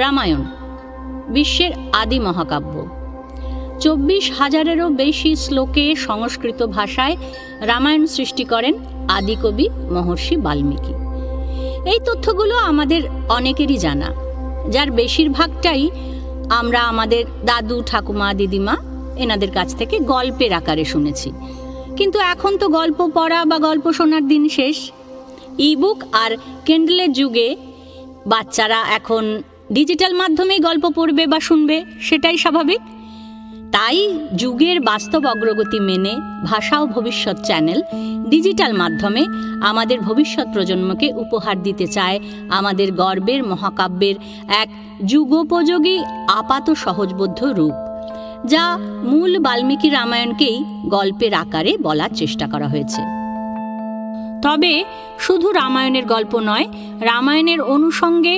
রামায়ণ বিশ্বের আদি মহাকাব্য। 24,000-এরও বেশি শ্লোকে সংস্কৃত ভাষায় রামায়ণ সৃষ্টি করেন আদিকবি মহর্ষি বাল্মীকি। এই তথ্যগুলো আমাদের অনেকেরই জানা, যার বেশিরভাগটাই আমরা আমাদের দাদু, ঠাকুমা, দিদিমা এনাদের কাছ থেকে গল্পের আকারে শুনেছি। কিন্তু এখন তো গল্প পড়া বা গল্প শোনার দিন শেষ। ইবুক আর কেন্ডলের যুগে বাচ্চারা এখন ডিজিটাল মাধ্যমেই গল্প পড়বে বা শুনবে, সেটাই স্বাভাবিক। তাই যুগের বাস্তব অগ্রগতি মেনে ভাষা ও ভবিষ্যৎ চ্যানেল ডিজিটাল মাধ্যমে আমাদের ভবিষ্যৎ প্রজন্মকে উপহার দিতে চায় আমাদের গর্বের মহাকাব্যের এক যুগোপযোগী আপাত সহজবোধ্য রূপ, যা মূল বাল্মীকি রামায়ণকেই গল্পের আকারে বলার চেষ্টা করা হয়েছে। তবে শুধু রামায়ণের গল্প নয়, রামায়ণের অনুষঙ্গে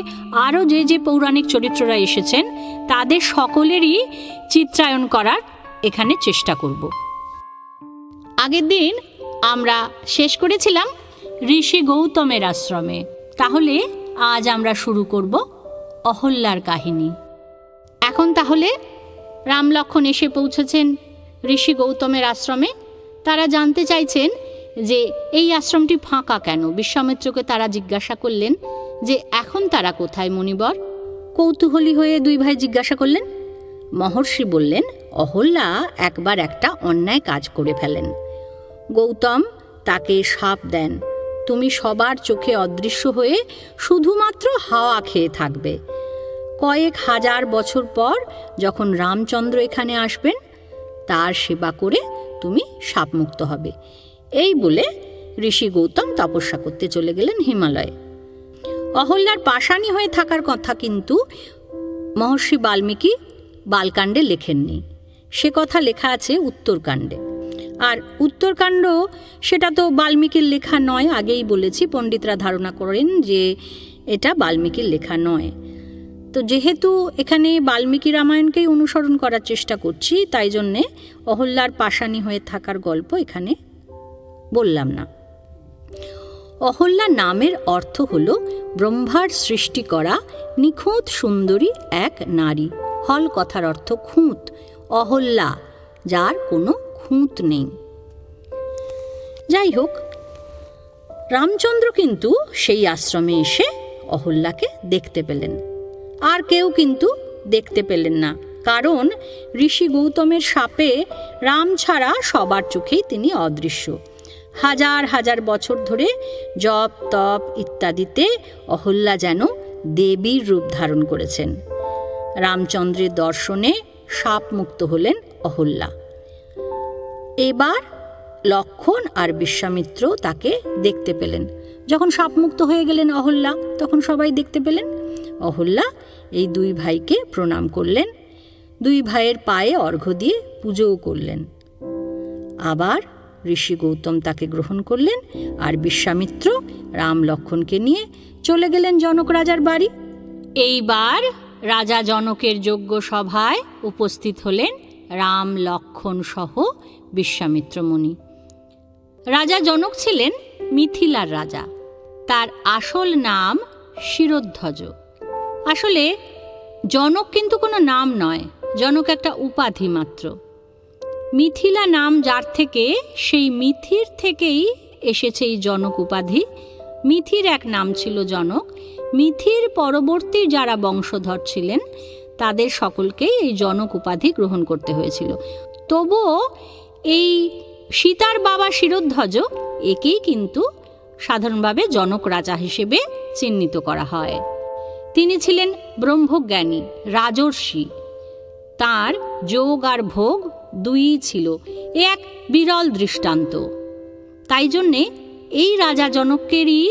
আরও যে পৌরাণিক চরিত্ররা এসেছেন তাদের সকলেরই চিত্রায়ন করার এখানে চেষ্টা করব। আগের দিন আমরা শেষ করেছিলাম ঋষি গৌতমের আশ্রমে, তাহলে আজ আমরা শুরু করব অহল্যার কাহিনী। এখন তাহলে রাম লক্ষ্মণ এসে পৌঁছেছেন ঋষি গৌতমের আশ্রমে। তারা জানতে চাইছেন যে এই আশ্রমটি ফাঁকা কেন। বিশ্বামিত্রকে তারা জিজ্ঞাসা করলেন যে এখন তারা কোথায় মুনিবর। কৌতূহলী হয়ে দুই ভাই জিজ্ঞাসা করলেন। মহর্ষি বললেন, অহল্যা একবার একটা অন্যায় কাজ করে ফেলেন। গৌতম তাকে শাপ দেন, তুমি সবার চোখে অদৃশ্য হয়ে শুধুমাত্র হাওয়া খেয়ে থাকবে। কয়েক হাজার বছর পর যখন রামচন্দ্র এখানে আসবেন, তার সেবা করে তুমি শাপমুক্ত হবে। এই বলে ঋষি গৌতম তপস্যা করতে চলে গেলেন হিমালয়ে। অহল্যার পাষাণী হয়ে থাকার কথা কিন্তু মহর্ষি বাল্মীকি বালকাণ্ডে লেখেননি, সে কথা লেখা আছে উত্তরকাণ্ডে। আর উত্তরকাণ্ড সেটা তো বাল্মীকির লেখা নয়, আগেই বলেছি। পণ্ডিতরা ধারণা করেন যে এটা বাল্মীকির লেখা নয়। তো যেহেতু এখানে বাল্মীকি রামায়ণকেই অনুসরণ করার চেষ্টা করছি, তাই জন্যে অহল্যার পাষাণী হয়ে থাকার গল্প এখানে বললাম না। অহল্যা নামের অর্থ হল ব্রহ্মার সৃষ্টি করা নিখুঁত সুন্দরী এক নারী। হল কথার অর্থ খুঁত, অহল্যা যার কোনো খুঁত নেই। যাই হোক, রামচন্দ্র কিন্তু সেই আশ্রমে এসে অহল্যাকে দেখতে পেলেন। আর কেউ কিন্তু দেখতে পেলেন না, কারণ ঋষি গৌতমের শাপে রাম ছাড়া সবার চোখেই তিনি অদৃশ্য। হাজার হাজার বছর ধরে জপ তপ ইত্যাদিতে অহল্যা যেন দেবীর রূপ ধারণ করেছেন। রামচন্দ্রের দর্শনে শাপমুক্ত হলেন অহল্যা। এবার লক্ষ্মণ আর বিশ্বামিত্র তাকে দেখতে পেলেন। যখন শাপমুক্ত হয়ে গেলেন অহল্যা, তখন সবাই দেখতে পেলেন। অহল্যা এই দুই ভাইকে প্রণাম করলেন, দুই ভাইয়ের পায়ে অর্ঘ্য দিয়ে পুজোও করলেন। আবার ঋষি গৌতম তাকে গ্রহণ করলেন, আর বিশ্বামিত্র রাম লক্ষ্মণকে নিয়ে চলে গেলেন জনক রাজার বাড়ি। এইবার রাজা জনকের যজ্ঞ সভায় উপস্থিত হলেন রাম লক্ষ্মণ সহ বিশ্বামিত্র মুনি। রাজা জনক ছিলেন মিথিলার রাজা। তার আসল নাম শিরোধ্বজ। আসলে জনক কিন্তু কোনো নাম নয়, জনক একটা উপাধি মাত্র। মিথিলা নাম যার থেকে, সেই মিথির থেকেই এসেছে এই জনক উপাধি। মিথির এক নাম ছিল জনক। মিথির পরবর্তী যারা বংশধর ছিলেন তাদের সকলকেই এই জনক উপাধি গ্রহণ করতে হয়েছিল। তবুও এই সীতার বাবা শিরোধ্বজ, একেই কিন্তু সাধারণভাবে জনক রাজা হিসেবে চিহ্নিত করা হয়। তিনি ছিলেন ব্রহ্মজ্ঞানী, রাজর্ষি। তার যোগ আর ভোগ দুইই ছিল। এ এক বিরল দৃষ্টান্ত। তাই জন্যে এই রাজা জনকেরই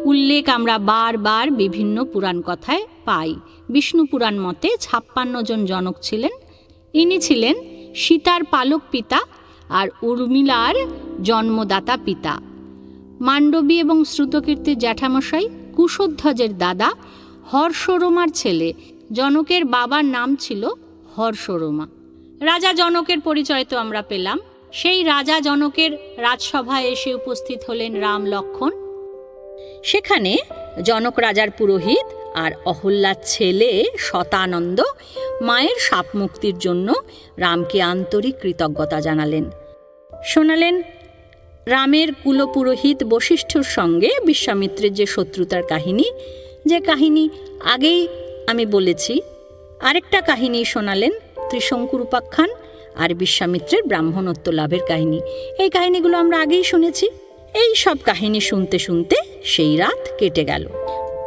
উল্লেখ আমরা বারবার বিভিন্ন পুরাণ কথায় পাই। বিষ্ণু পুরাণ মতে 56 জন জনক ছিলেন। ইনি ছিলেন সীতার পালক পিতা আর উর্মিলার জন্মদাতা পিতা। মান্ডবী এবং শ্রুতকীর্তির জ্যাঠামশাই, কুশধ্বজের দাদা, হর্ষরোমার ছেলে। জনকের বাবার নাম ছিল হর্ষরোমা। রাজা জনকের পরিচয় তো আমরা পেলাম। সেই রাজা জনকের রাজসভায় এসে উপস্থিত হলেন রাম লক্ষ্মণ। সেখানে জনক রাজার পুরোহিত আর অহল্যার ছেলে শতানন্দ মায়ের শাপ মুক্তির জন্য রামকে আন্তরিক কৃতজ্ঞতা জানালেন। শোনালেন রামের কুলপুরোহিত বশিষ্ঠর সঙ্গে বিশ্বামিত্রের যে শত্রুতার কাহিনী, যে কাহিনী আগেই আমি বলেছি। আরেকটা কাহিনী শোনালেন ত্রিশঙ্কুর উপাখ্যান আর বিশ্বামিত্রের ব্রাহ্মণত্ব লাভের কাহিনী। এই কাহিনীগুলো আমরা আগেই শুনেছি। এই সব কাহিনী শুনতে শুনতে সেই রাত কেটে গেল।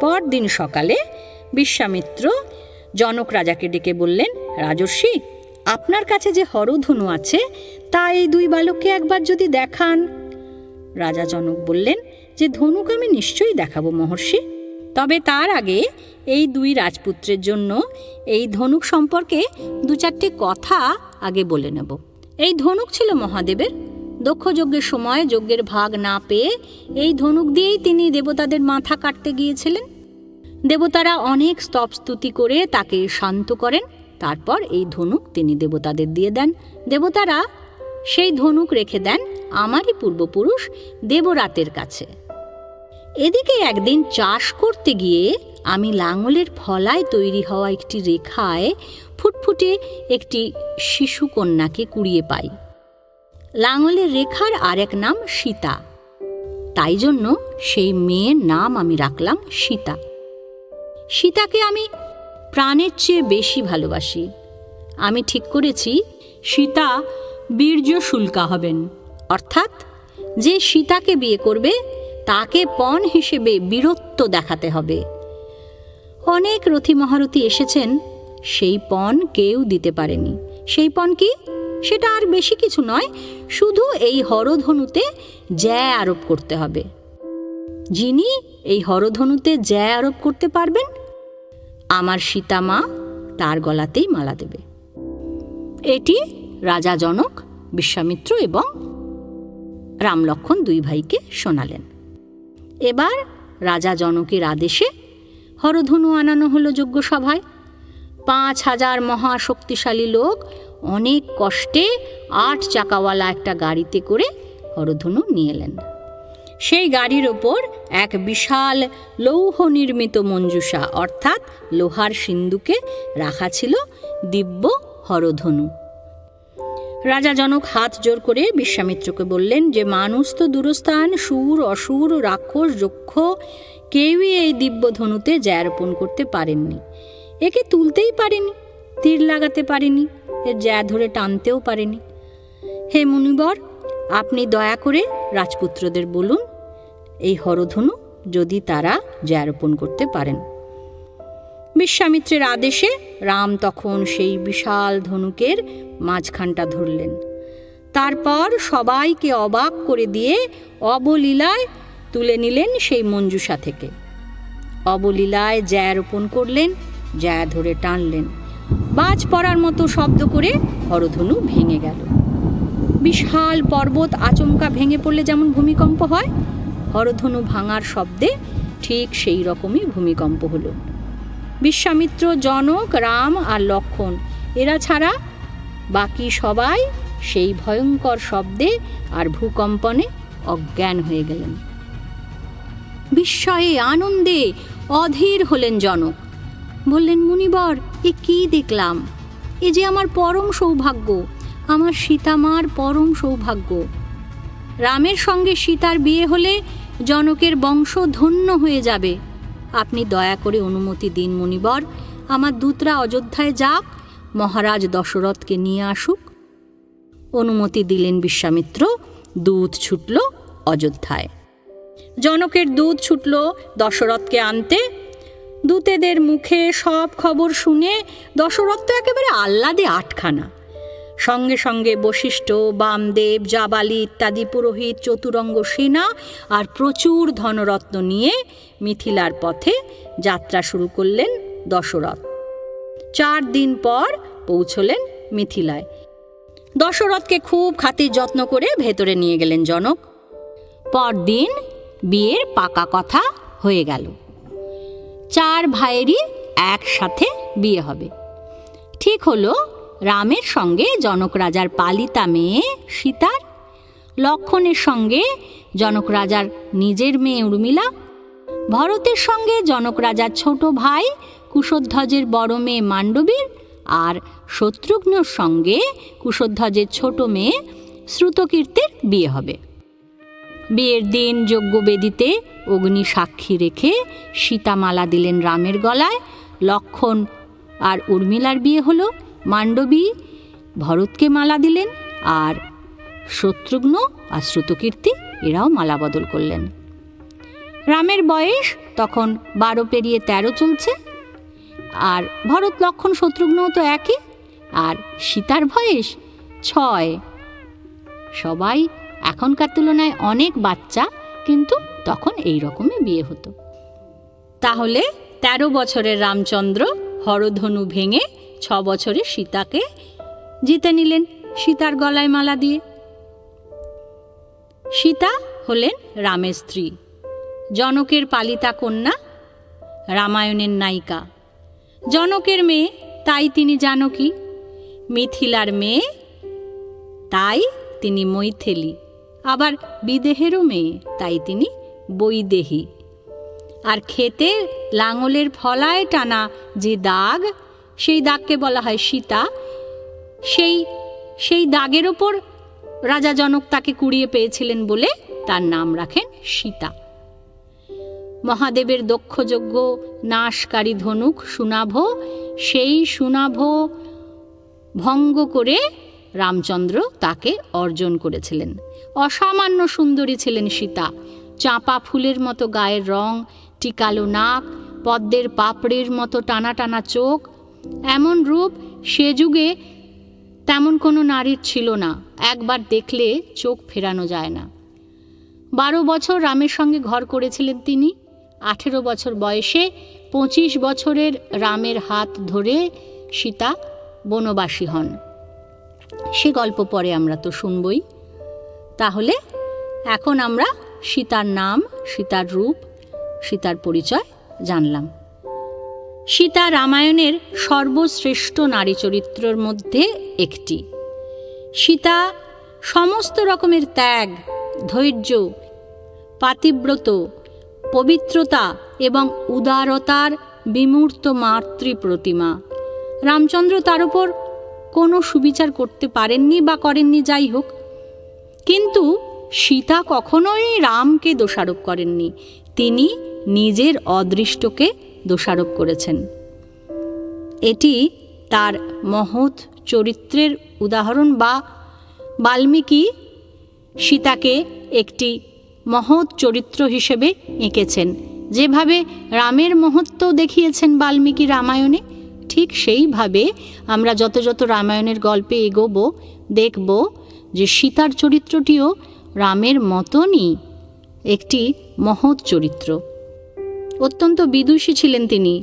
পরদিন সকালে বিশ্বামিত্র জনক রাজাকে ডেকে বললেন, রাজর্ষি, আপনার কাছে যে হরধনু আছে তা এই দুই বালককে একবার যদি দেখান। রাজা জনক বললেন যে ধনুক আমি নিশ্চয়ই দেখাবো মহর্ষি, তবে তার আগে এই দুই রাজপুত্রের জন্য এই ধনুক সম্পর্কে দু চারটি কথা আগে বলে নেব। এই ধনুক ছিল মহাদেবের। দক্ষ যজ্ঞের সময় যজ্ঞের ভাগ না পেয়ে এই ধনুক দিয়েই তিনি দেবতাদের মাথা কাটতে গিয়েছিলেন। দেবতারা অনেক স্তব স্তুতি করে তাকে শান্ত করেন। তারপর এই ধনুক তিনি দেবতাদের দিয়ে দেন। দেবতারা সেই ধনুক রেখে দেন আমারই পূর্বপুরুষ দেবরাতের কাছে। এদিকে একদিন চাষ করতে গিয়ে আমি লাঙলের ফলায় তৈরি হওয়া একটি রেখায় ফুটফুটে একটি শিশু কন্যাকে কুড়িয়ে পাই। লাঙলের রেখার আরেক নাম সীতা, তাই জন্য সেই মেয়ের নাম আমি রাখলাম সীতা। সীতাকে আমি প্রাণের চেয়ে বেশি ভালোবাসি। আমি ঠিক করেছি সীতা বীর্য শুল্কা হবেন, অর্থাৎ যে সীতাকে বিয়ে করবে তাকে পণ হিসেবে বীরত্ব দেখাতে হবে। অনেক রথী মহারথী এসেছেন, সেই পণ কেউ দিতে পারেনি। সেই পণ কি? সেটা আর বেশি কিছু নয়, শুধু এই হরধনুতে জ্যা আরোপ করতে হবে। যিনি এই হরধনুতে জ্যা আরোপ করতে পারবেন, আমার সীতা মা তার গলাতেই মালা দেবে। এটি রাজা জনক, বিশ্বামিত্র এবং রাম লক্ষ্মণ দুই ভাইকে শোনালেন। এবার রাজা জনকের আদেশে হরধনু আনানো হলো যজ্ঞসভায়। ৫,০০০ মহাশক্তিশালী লোক অনেক কষ্টে ৮ চাকাওয়ালা একটা গাড়িতে করে হরধনু নিয়ে এলেন। সেই গাড়ির ওপর এক বিশাল লৌহ নির্মিত মঞ্জুষা অর্থাৎ লোহার সিন্দুকে রাখা ছিল দিব্য হরধনু। রাজা জনক হাত জোর করে বিশ্বামিত্রকে বললেন যে মানুষ তো দূরস্থান, সুর অসুর রাক্ষস যক্ষ কেউই এই দিব্য ধনুতে জ্যা রোপণ করতে পারেননি। একে তুলতেই পারেনি, তীর লাগাতে পারেনি, এর জ্যা ধরে টানতেও পারেনি। হে মুনিবর, আপনি দয়া করে রাজপুত্রদের বলুন এই হরধনু যদি তারা জ্যা রোপণ করতে পারেন। বিশ্বামিত্রের আদেশে রাম তখন সেই বিশাল ধনুকের মাঝখানটা ধরলেন। তারপর সবাইকে অবাক করে দিয়ে অবলীলায় তুলে নিলেন সেই মঞ্জুষা থেকে। অবলীলায় জ্যা রোপণ করলেন, জ্যা ধরে টানলেন। বাজ পড়ার মতো শব্দ করে হরধনু ভেঙে গেল। বিশাল পর্বত আচমকা ভেঙে পড়লে যেমন ভূমিকম্প হয়, হরধনু ভাঙার শব্দে ঠিক সেই রকমই ভূমিকম্প হলো। বিশ্বামিত্র, জনক, রাম আর লক্ষ্মণ এরা ছাড়া বাকি সবাই সেই ভয়ঙ্কর শব্দে আর ভূকম্পনে অজ্ঞান হয়ে গেলেন। বিস্ময়ে আনন্দে অধীর হলেন জনক। বললেন, মুনিবর, এ কি দেখলাম? এ যে আমার পরম সৌভাগ্য, আমার সীতামার পরম সৌভাগ্য। রামের সঙ্গে সীতার বিয়ে হলে জনকের বংশ ধন্য হয়ে যাবে। আপনি দয়া করে অনুমতি দিন মুনিবর, আমার দূতরা অযোধ্যায় যাক, মহারাজ দশরথকে নিয়ে আসুক। অনুমতি দিলেন বিশ্বামিত্র। দূত ছুটল অযোধ্যায়। জনকের দূত ছুটল দশরথকে আনতে। দূতেদের মুখে সব খবর শুনে দশরথ তো একেবারে আহ্লাদে আটখানা। সঙ্গে সঙ্গে বশিষ্ঠ, বামদেব, জাবালি ইত্যাদি পুরোহিত, চতুরঙ্গ সেনা আর প্রচুর ধনরত্ন নিয়ে মিথিলার পথে যাত্রা শুরু করলেন দশরথ। 4 দিন পর পৌঁছলেন মিথিলায়। দশরথকে খুব খাতির যত্ন করে ভেতরে নিয়ে গেলেন জনক। পরদিন বিয়ের পাকা কথা হয়ে গেল। 4 ভাইয়েরই একসাথে বিয়ে হবে। ঠিক হলো রামের সঙ্গে জনক রাজার পালিতা মেয়ে সীতার, লক্ষ্মণের সঙ্গে জনক রাজার নিজের মেয়ে উর্মিলা, ভরতের সঙ্গে জনক রাজার ছোট ভাই কুশধ্বজের বড় মেয়ে মান্ডবীর আর শত্রুঘ্নর সঙ্গে কুশধ্বজের ছোট মেয়ে শ্রুতকীর্তির বিয়ে হবে। বিয়ের দিন যজ্ঞবেদিতে অগ্নি সাক্ষী রেখে সীতা মালা দিলেন রামের গলায়। লক্ষ্মণ আর উর্মিলার বিয়ে হলো। মান্ডবী ভরতকে মালা দিলেন, আর শত্রুঘ্ন আর শ্রুতকীর্তি এরাও মালা বদল করলেন। রামের বয়স তখন 12 পেরিয়ে 13 চলছে, আর ভরত লক্ষ্মণ শত্রুঘ্নও তো একই, আর সীতার বয়স 6। সবাই এখনকার তুলনায় অনেক বাচ্চা, কিন্তু তখন এই রকমই বিয়ে হতো। তাহলে 13 বছরের রামচন্দ্র হরধনু ভেঙে 6 বছরে সীতাকে জিতে নিলেন সীতার গলায় মালা দিয়ে। সীতা হলেন রামের স্ত্রী, জনকের পালিতা কন্যা, রামায়ণের নায়িকা। জনকের মেয়ে, তাই তিনি জানকী। মিথিলার মেয়ে, তাই তিনি মৈথিলী। আবার বিদেহেরও মেয়ে, তাই তিনি বৈদেহী। আর খেতে লাঙলের ফলায় টানা যে দাগ, সেই দাগকে বলা হয় সীতা। সেই দাগের ওপর রাজা জনক তাকে কুড়িয়ে পেয়েছিলেন বলে তার নাম রাখেন সীতা। মহাদেবের দক্ষযজ্ঞ নাশকারী ধনুক সুনাভ, সেই সুনাভ ভঙ্গ করে রামচন্দ্র তাকে অর্জন করেছিলেন। অসামান্য সুন্দরী ছিলেন সীতা। চাঁপা ফুলের মতো গায়ের রং, টিকালো নাক, পদ্মের পাপড়ির মতো টানা টানা চোখ। এমন রূপ সে যুগে তেমন কোনো নারীর ছিল না, একবার দেখলে চোখ ফেরানো যায় না। 12 বছর রামের সঙ্গে ঘর করেছিলেন তিনি। 18 বছর বয়সে 25 বছরের রামের হাত ধরে সীতা বনবাসী হন। সে গল্প পরে আমরা তো শুনবই। তাহলে এখন আমরা সীতার নাম, সীতার রূপ, সীতার পরিচয় জানলাম। সীতা রামায়ণের সর্বশ্রেষ্ঠ নারী চরিত্রের মধ্যে একটি। সীতা সমস্ত রকমের ত্যাগ, ধৈর্য, পাতিব্রত, পবিত্রতা এবং উদারতার বিমূর্ত মাতৃ প্রতিমা। রামচন্দ্র তার উপর কোনো সুবিচার করতে পারেননি বা করেননি, যাই হোক, কিন্তু সীতা কখনোই রামকে দোষারোপ করেননি। তিনি নিজের অদৃষ্টকে দোষারোপ করেছেন। এটি তার মহৎ চরিত্রের উদাহরণ। বা বাল্মীকি সীতাকে একটি মহৎ চরিত্র হিসেবে এঁকেছেন। যেভাবে রামের মহত্ব দেখিয়েছেন বাল্মীকি রামায়ণে, ঠিক সেইভাবে আমরা যত যত রামায়ণের গল্পে এগোবো দেখব যে সীতার চরিত্রটিও রামের মতনই একটি মহৎ চরিত্র। অত্যন্ত বিদুষী ছিলেন তিনি।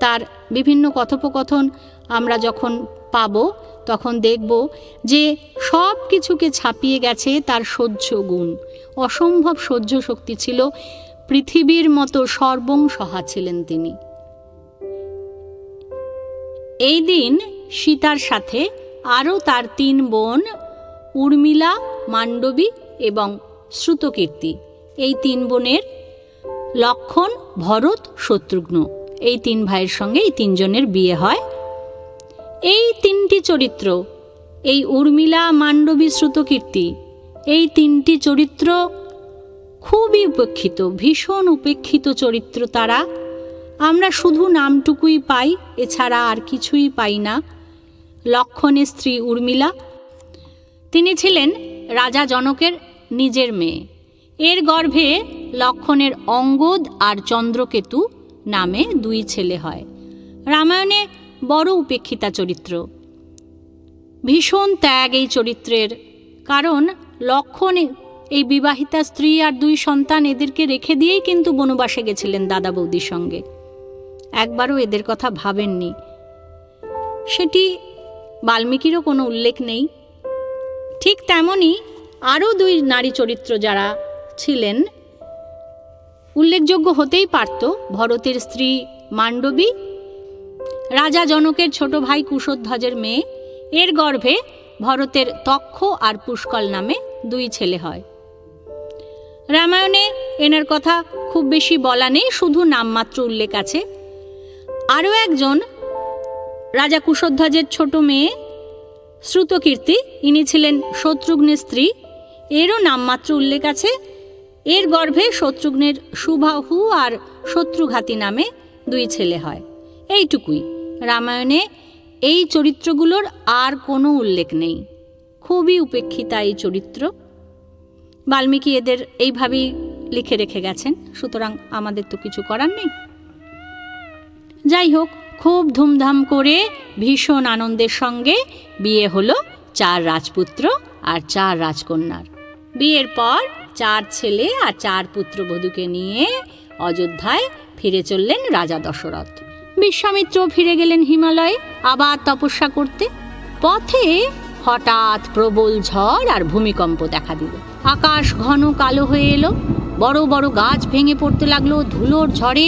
তার বিভিন্ন কথোপকথন আমরা যখন পাব তখন দেখব যে সব কিছুকে ছাপিয়ে গেছে তার সহ্য গুণ। অসম্ভব সহ্য শক্তি ছিল, পৃথিবীর মতো সর্বংসহা ছিলেন তিনি। এই দিন সীতার সাথে আরও তার 3 বোন উর্মিলা, মান্ডবী এবং শ্রুতকীর্তি, এই 3 বোনের লক্ষ্মণ, ভরত, শত্রুঘ্ন, এই 3 ভাইয়ের সঙ্গে এই 3 জনের বিয়ে হয়। এই 3টি চরিত্র, এই উর্মিলা, মান্ডবী, শ্রুতকীর্তি, এই 3টি চরিত্র খুবই উপেক্ষিত, ভীষণ উপেক্ষিত চরিত্র তারা। আমরা শুধু নামটুকুই পাই, এছাড়া আর কিছুই পাই না। লক্ষ্মণের স্ত্রী উর্মিলা, তিনি ছিলেন রাজা জনকের নিজের মেয়ে। এর গর্ভে লক্ষ্মণের অঙ্গদ আর চন্দ্রকেতু নামে 2 ছেলে হয়। রামায়ণে বড় উপেক্ষিতা চরিত্র, ভীষণ ত্যাগ এই চরিত্রের। কারণ লক্ষ্মণ এই বিবাহিতা স্ত্রী আর 2 সন্তান, এদেরকে রেখে দিয়েই কিন্তু বনবাসে গেছিলেন দাদা বৌদির সঙ্গে। একবারও এদের কথা ভাবেননি। সেটি বাল্মীকিরও কোনো উল্লেখ নেই। ঠিক তেমনই আরও 2 নারী চরিত্র যারা ছিলেন উল্লেখযোগ্য হতেই পারত। ভরতের স্ত্রী মান্ডবী, রাজা জনকের ছোট ভাই কুশধ্বজের মেয়ে। এর গর্ভে ভরতের তক্ষ আর পুষ্কল নামে 2 ছেলে হয়। রামায়ণে এনার কথা খুব বেশি বলা নেই, শুধু নামমাত্র উল্লেখ আছে। আরও একজন রাজা কুশধ্বজের ছোট মেয়ে শ্রুতকীর্তি, ইনি ছিলেন শত্রুঘ্নের স্ত্রী, এরও নামমাত্র উল্লেখ আছে। এর গর্ভে শত্রুঘ্নের সুবাহু আর শত্রুঘাতী নামে 2 ছেলে হয়। এইটুকুই। রামায়ণে এই চরিত্রগুলোর আর কোনো উল্লেখ নেই। খুবই উপেক্ষিতা এই চরিত্র। বাল্মীকি এদের এইভাবেই লিখে রেখে গেছেন, সুতরাং আমাদের তো কিছু করার নেই। যাই হোক, খুব ধুমধাম করে ভীষণ আনন্দের সঙ্গে বিয়ে হলো 4 রাজপুত্র আর 4 রাজকন্যার। বিয়ের পর 4 ছেলে আর 4 পুত্রবধূকে নিয়ে অযোধ্যায় ফিরে চললেন রাজা দশরথ। বিশ্বামিত্র ফিরে গেলেন হিমালয়ে আবার তপস্যা করতে। পথে হঠাৎ প্রবল ঝড় আর ভূমিকম্প দেখা দিল। আকাশ ঘন কালো হয়ে এলো, বড় বড় গাছ ভেঙে পড়তে লাগলো। ধুলোর ঝড়ে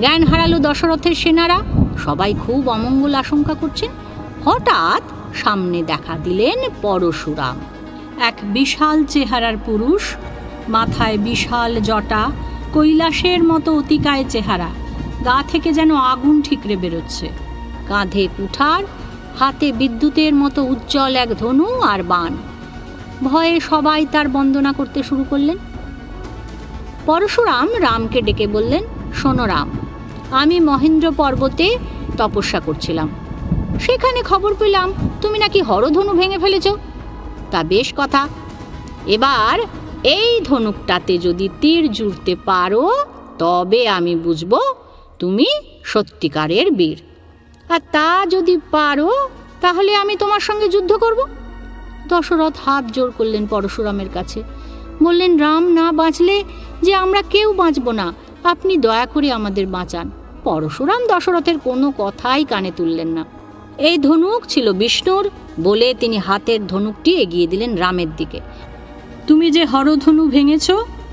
জ্ঞান হারালো দশরথের সেনারা। সবাই খুব অমঙ্গল আশঙ্কা করছেন। হঠাৎ সামনে দেখা দিলেন পরশুরাম, এক বিশাল চেহারার পুরুষ, মাথায় বিশাল জটা, কৈলাসের মতো অতিকায় চেহারা, গা থেকে যেন আগুন ঠিকরে বেরোচ্ছে। কাঁধে কুঠার, হাতে বিদ্যুতের মতো উজ্জ্বল এক ধনু আর বাণ। ভয়ে সবাই তার বন্দনা করতে শুরু করলেন। পরশুরাম রামকে ডেকে বললেন, শোনো রাম, আমি মহেন্দ্র পর্বতে তপস্যা করছিলাম, সেখানে খবর পেলাম তুমি নাকি হরধনু ভেঙে ফেলেছ। তা বেশ কথা, এবার এই ধনুকটাতে যদি তীর জুড়তে পারো তবে আমি বুঝব তুমি সত্যিকারের বীর, আর তা যদি পারো তাহলে আমি তোমার সঙ্গে যুদ্ধ করব। দশরথ হাত জোড় করলেন পরশুরামের কাছে, বললেন, রাম না বাঁচলে যে আমরা কেউ বাঁচব না, আপনি দয়া করে আমাদের বাঁচান। পরশুরাম দশরথের কোনো কথাই কানে তুললেন না। এই ধনুক ছিল বিষ্ণুর বলে তিনি হাতের ধনুকটি এগিয়ে দিলেন রামের দিকে। তুমি যে হরধনু ভেঙেছ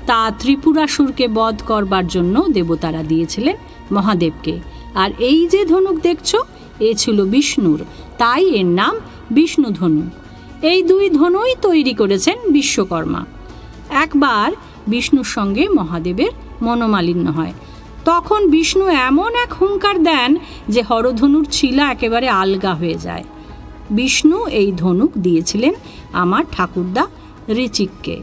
তা ত্রিপুরাসুরকে বধ করবার জন্য দেবতারা দিয়েছিলেন মহাদেবকে, আর এই যে ধনুক দেখছ এ ছিল বিষ্ণুর, তাই এর নাম বিষ্ণু ধনু। এই 2 ধনুই তৈরি করেছেন বিশ্বকর্মা। একবার বিষ্ণুর সঙ্গে মহাদেবের মনোমালিন্য হয়, তখন বিষ্ণু এমন এক হুঙ্কার দেন যে হরধনুর ছিলা একেবারে আলগা হয়ে যায়। বিষ্ণু এই ধনুক দিয়েছিলেন আমার ঠাকুরদা ঋচিককে,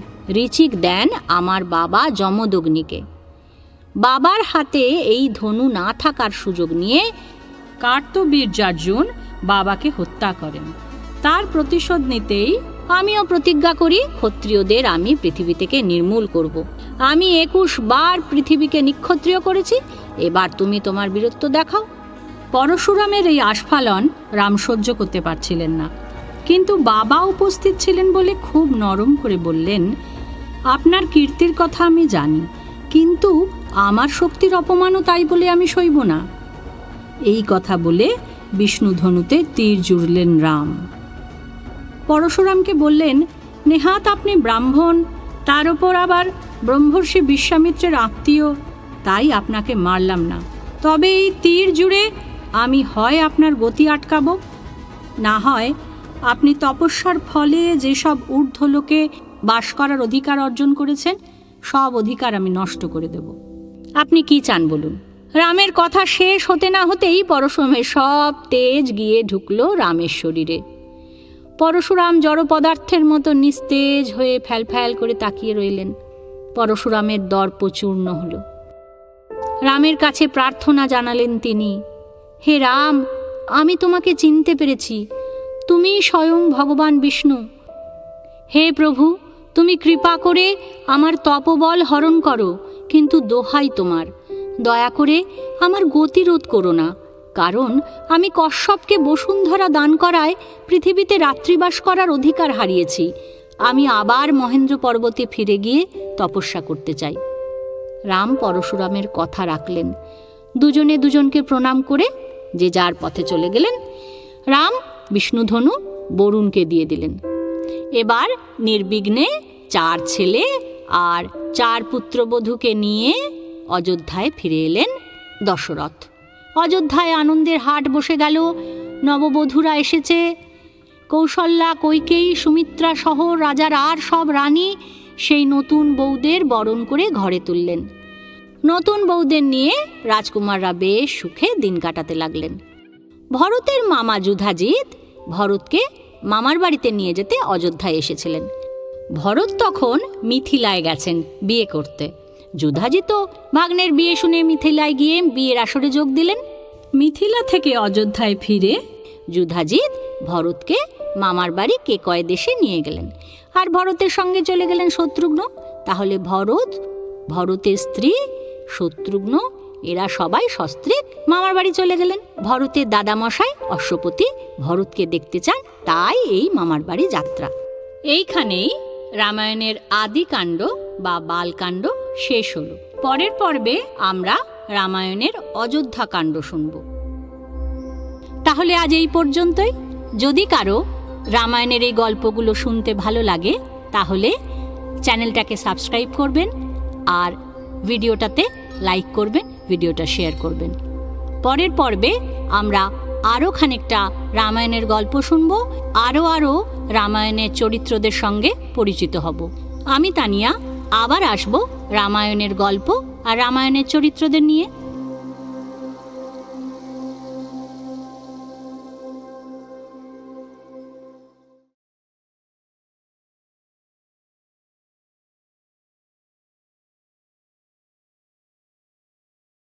ঋচিক দেন আমার বাবা যমদগ্নিকে। বাবার হাতে এই ধনু না থাকার সুযোগ নিয়ে কার্তবীর্যার্জুন বাবাকে হত্যা করেন। তার প্রতিশোধ নিতেই আমিও প্রতিজ্ঞা করি ক্ষত্রিয়দের আমি পৃথিবী থেকে নির্মূল করব। আমি 21 বার পৃথিবীকে নিক্ষত্রিয় করেছি, এবার তুমি তোমার বীরত্ব দেখাও। পরশুরামের এই আস্ফালন রাম সহ্য করতে পারছিলেন না, কিন্তু বাবা উপস্থিত ছিলেন বলে খুব নরম করে বললেন, আপনার কীর্তির কথা আমি জানি, কিন্তু আমার শক্তির অপমানও তাই বলে আমি সইব না। এই কথা বলে বিষ্ণু ধনুতে তীর জুড়লেন রাম। পরশুরামকে বললেন, নেহাত আপনি ব্রাহ্মণ, তার ওপর আবার ব্রহ্মর্ষি বিশ্বামিত্রের আত্মীয়, তাই আপনাকে মারলাম না। তবে এই তীর জুড়ে আমি হয় আপনার গতি আটকাবো, না হয় আপনি তপস্যার ফলে যেসব ঊর্ধ্বলোকে বাস করার অধিকার অর্জন করেছেন সব অধিকার আমি নষ্ট করে দেব। আপনি কি চান বলুন। রামের কথা শেষ হতে না হতেই পরশুরামের সব তেজ গিয়ে ঢুকলো রামের শরীরে। পরশুরাম জড় পদার্থের মতো নিস্তেজ হয়ে ফ্যালফ্যাল করে তাকিয়ে রইলেন। পরশুরামের দর্প চূর্ণ হল। রামের কাছে প্রার্থনা জানালেন তিনি, হে রাম, আমি তোমাকে চিনতে পেরেছি, তুমি স্বয়ং ভগবান বিষ্ণু। হে প্রভু, তুমি কৃপা করে আমার তপবল হরণ করো, কিন্তু দোহাই তোমার, দয়া করে আমার গতিরোধ করো না, কারণ আমি কশ্যপকে বসুন্ধরা দান করায় পৃথিবীতে রাত্রিবাস করার অধিকার হারিয়েছি। আমি আবার মহেন্দ্র পর্বতে ফিরে গিয়ে তপস্যা করতে চাই। রাম পরশুরামের কথা রাখলেন। দুজনে দুজনকে প্রণাম করে যে যার পথে চলে গেলেন। রাম বিষ্ণুধনু বরুণকে দিয়ে দিলেন। এবার নির্বিঘ্নে 4 ছেলে আর 4 পুত্রবধূকে নিয়ে অযোধ্যায় ফিরে এলেন দশরথ। অযোধ্যায় আনন্দের হাট বসে গেল। নববধূরা এসেছে। কৌশল্যা, কৈকেয়ী, সুমিত্রা সহ রাজার আর সব রানী সেই নতুন বউদের বরণ করে ঘরে তুললেন। নতুন বউদের নিয়ে রাজকুমাররা বেশ সুখে দিন কাটাতে লাগলেন। ভরতের মামা যুধাজিৎ ভরতকে মামার বাড়িতে নিয়ে যেতে অযোধ্যায় এসেছিলেন। ভরত তখন মিথিলায় গেছেন বিয়ে করতে। যুধাজিৎও ভাগ্নের বিয়ে শুনে মিথিলায় গিয়ে বিয়ের আসরে যোগ দিলেন। মিথিলা থেকে অযোধ্যায় ফিরে যুধাজিৎ ভরতকে মামার বাড়ি কেকয় দেশে নিয়ে গেলেন, আর ভরতের সঙ্গে চলে গেলেন শত্রুঘ্ন। তাহলে ভরত, ভরতের স্ত্রী, শত্রুঘ্ন এরা সবাই সস্ত্রীক মামার বাড়ি চলে গেলেন। ভরতের দাদামশাই অশ্বপতি ভরতকে দেখতে চান, তাই এই মামার বাড়ি যাত্রা। এইখানেই রামায়ণের আদি কাণ্ড বা বালকাণ্ড শেষ হলো। পরের পর্বে আমরা রামায়ণের অযোধ্যা কাণ্ড শুনব। তাহলে আজ এই পর্যন্তই। যদি কারো রামায়ণের এই গল্পগুলো শুনতে ভালো লাগে তাহলে চ্যানেলটাকে সাবস্ক্রাইব করবেন, আর ভিডিওটাতে লাইক করবেন, ভিডিওটা শেয়ার করবেন। পরের পর্বে আমরা আরও খানিকটা রামায়ণের গল্প শুনব, আরও রামায়ণের চরিত্রদের সঙ্গে পরিচিত হব। আমি তানিয়া আবার আসব রামায়ণের গল্প আর রামায়ণের চরিত্রদের নিয়ে।